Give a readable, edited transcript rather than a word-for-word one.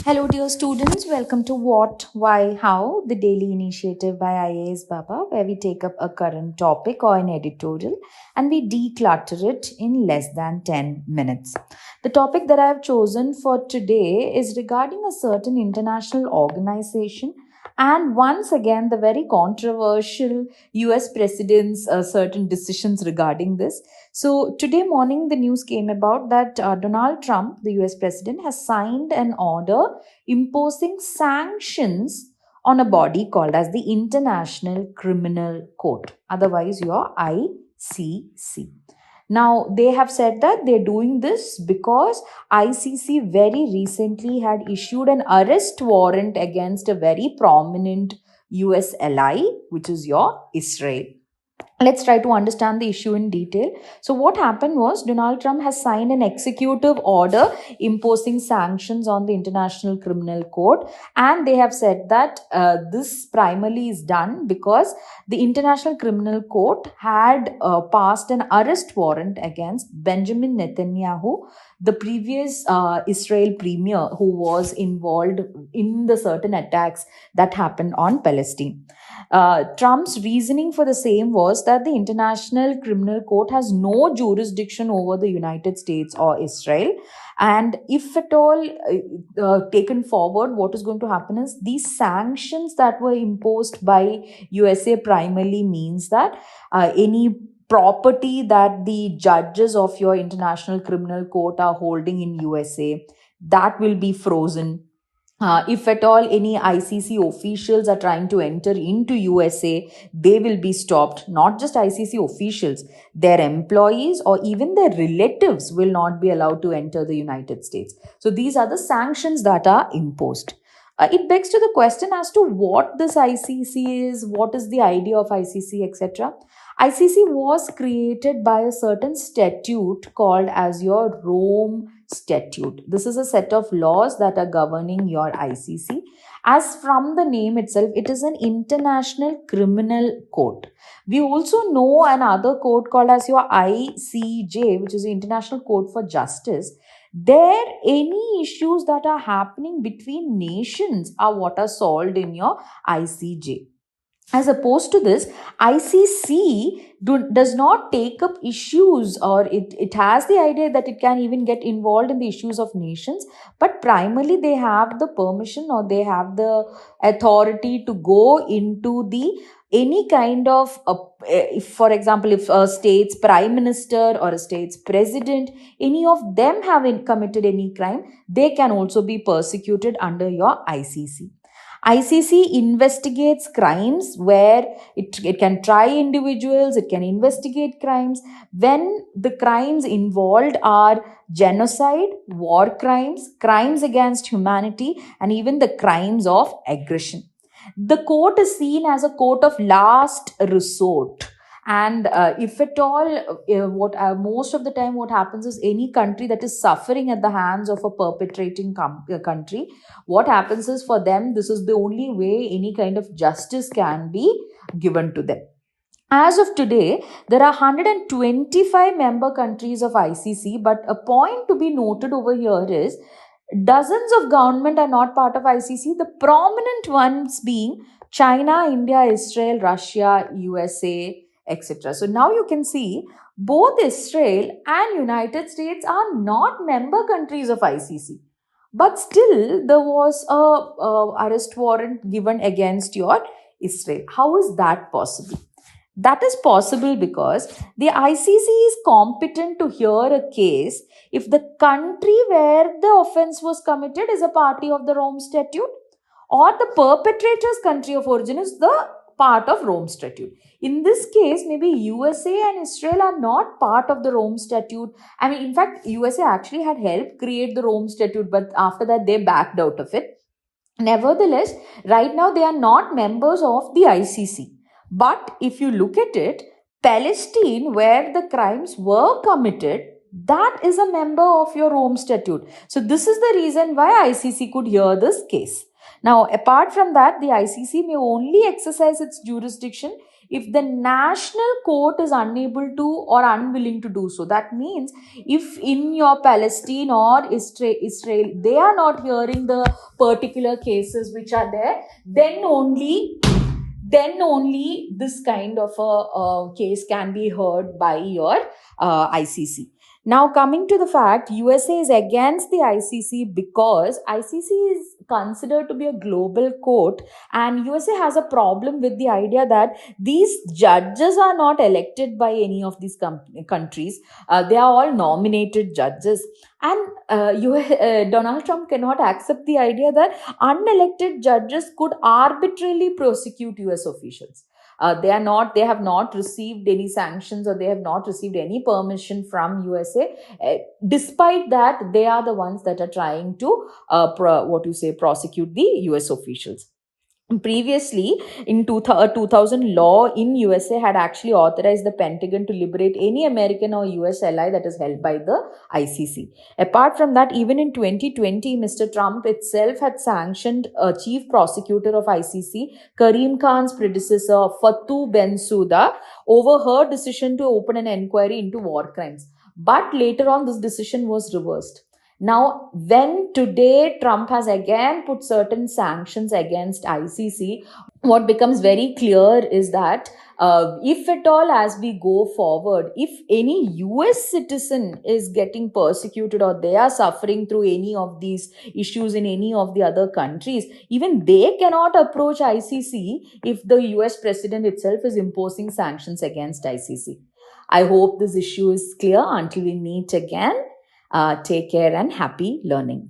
Hello, dear students. Welcome to What, Why, How, the daily initiative by IAS Baba, where we take up a current topic or an editorial and we declutter it in less than 10 minutes. The topic that I have chosen for today is regarding a certain international organization and once again the very controversial US president's certain decisions regarding this. So, today morning, the news came about that Donald Trump, the US president, has signed an order imposing sanctions on a body called as the International Criminal Court, otherwise your ICC. Now, they have said that they're doing this because ICC very recently had issued an arrest warrant against a very prominent US ally, which is your Israel. Let's try to understand the issue in detail. So, what happened was Donald Trump has signed an executive order imposing sanctions on the International Criminal Court, and they have said that this primarily is done because the International Criminal Court had passed an arrest warrant against Benjamin Netanyahu, the previous Israel premier who was involved in the certain attacks that happened on Palestine. Trump's reasoning for the same was that the International Criminal Court has no jurisdiction over the United States or Israel. And if at all taken forward, what is going to happen is these sanctions that were imposed by USA primarily means that any property that the judges of your International Criminal Court are holding in USA, that will be frozen. If at all any ICC officials are trying to enter into USA, they will be stopped. Not just ICC officials, their employees or even their relatives will not be allowed to enter the United States. So these are the sanctions that are imposed. It begs to the question as to what this ICC is, what is the idea of ICC, etc. ICC was created by a certain statute called as your Rome Statute. This is a set of laws that are governing your ICC. As from the name itself, it is an international criminal court. We also know another court called as your ICJ, which is the International Court for Justice. There, any issues that are happening between nations are what are solved in your ICJ. As opposed to this, ICC does not take up issues, or it has the idea that it can even get involved in the issues of nations, but primarily they have the permission or they have the authority to go into the any kind of if, for example, if a state's prime minister or a state's president, any of them have committed any crime, they can also be persecuted under your ICC. ICC investigates crimes where it can try individuals, it can investigate crimes when the crimes involved are genocide, war crimes, crimes against humanity, and even the crimes of aggression. The court is seen as a court of last resort. And if at all, what most of the time what happens is any country that is suffering at the hands of a perpetrating country, what happens is for them, this is the only way any kind of justice can be given to them. As of today, there are 125 member countries of ICC, but a point to be noted over here is dozens of governments are not part of ICC, the prominent ones being China, India, Israel, Russia, USA, etc. So now you can see both Israel and United States are not member countries of ICC. But still, there was a arrest warrant given against your Israel. How is that possible? That is possible because the ICC is competent to hear a case if the country where the offense was committed is a party of the Rome Statute or the perpetrator's country of origin is the part of Rome Statute. In this case, maybe USA and Israel are not part of the Rome Statute. I mean, in fact, USA actually had helped create the Rome Statute, but after that they backed out of it. Nevertheless, right now they are not members of the ICC. But if you look at it, Palestine, where the crimes were committed, that is a member of your Rome Statute. So this is the reason why ICC could hear this case. Now, apart from that, the ICC may only exercise its jurisdiction if the national court is unable to or unwilling to do so. That means if in your Palestine or Israel they are not hearing the particular cases which are there, then only this kind of a case can be heard by your ICC. Now, coming to the fact, USA is against the ICC because ICC is considered to be a global court, and USA has a problem with the idea that these judges are not elected by any of these countries. They are all nominated judges, and Donald Trump cannot accept the idea that unelected judges could arbitrarily prosecute US officials. They have not received any sanctions, or they have not received any permission from USA. Despite that, they are the ones that are trying to prosecute the US officials. Previously, in 2000, law in USA had actually authorized the Pentagon to liberate any American or US ally that is held by the ICC. Apart from that, even in 2020, Mr. Trump itself had sanctioned a chief prosecutor of ICC, Karim Khan's predecessor, Fatou Bensouda, over her decision to open an inquiry into war crimes. But later on, this decision was reversed. Now, when today Trump has again put certain sanctions against ICC, what becomes very clear is that if at all, as we go forward, if any US citizen is getting persecuted or they are suffering through any of these issues in any of the other countries, even they cannot approach ICC if the US president itself is imposing sanctions against ICC. I hope this issue is clear. Until we meet again, take care and happy learning.